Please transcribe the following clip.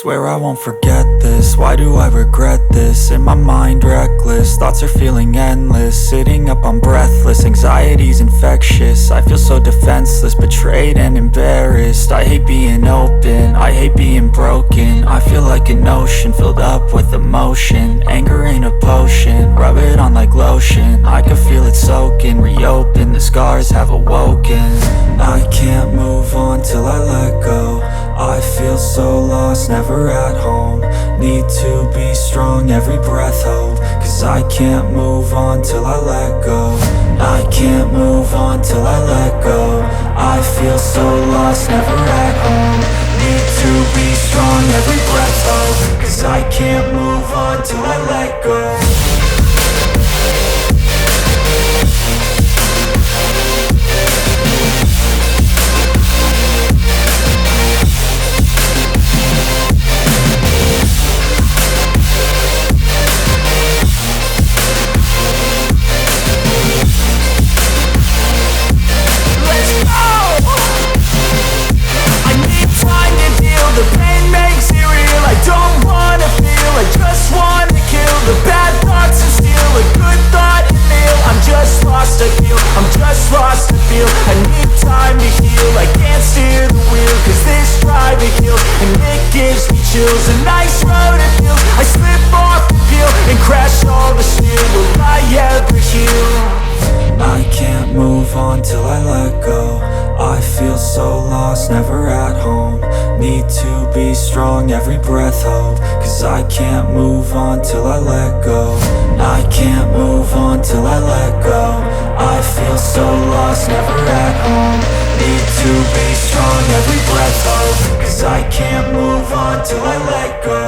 Swear I won't forget this, why do I regret this? In my mind reckless, thoughts are feeling endless. Sitting up I'm breathless, anxiety's infectious. I feel so defenseless, betrayed and embarrassed. I hate being open, I hate being broken. I feel like an ocean filled up with emotion. Anger ain't a potion, rub it on like lotion. I can feel it soaking, reopen, the scars have awoken. I can't move on till I let go. I feel so lost, never at home. Need to be strong, every breath hope. Cause I can't move on till I let go. I can't move on till I let go. I feel so lost, never at home. Need to be strong, every breath hope. Cause I can't move on till I let go. The pain makes it real, I don't wanna feel, I just wanna kill the bad thoughts and steal a good thought and feel. I'm just lost, I feel, I'm just lost, I feel. I need time to heal, I can't steer the wheel. Cause this drive it kills, and it gives me chills. A nice road it feels, I slip off the peel and crash all the steel. Will I ever heal? I can't move on till I let go. I feel so lost, never at home. Need to be strong, every breath hope. Cause I can't move on till I let go. I can't move on till I let go. I feel so lost, never at home. Need to be strong, every breath hope. Cause I can't move on till I let go.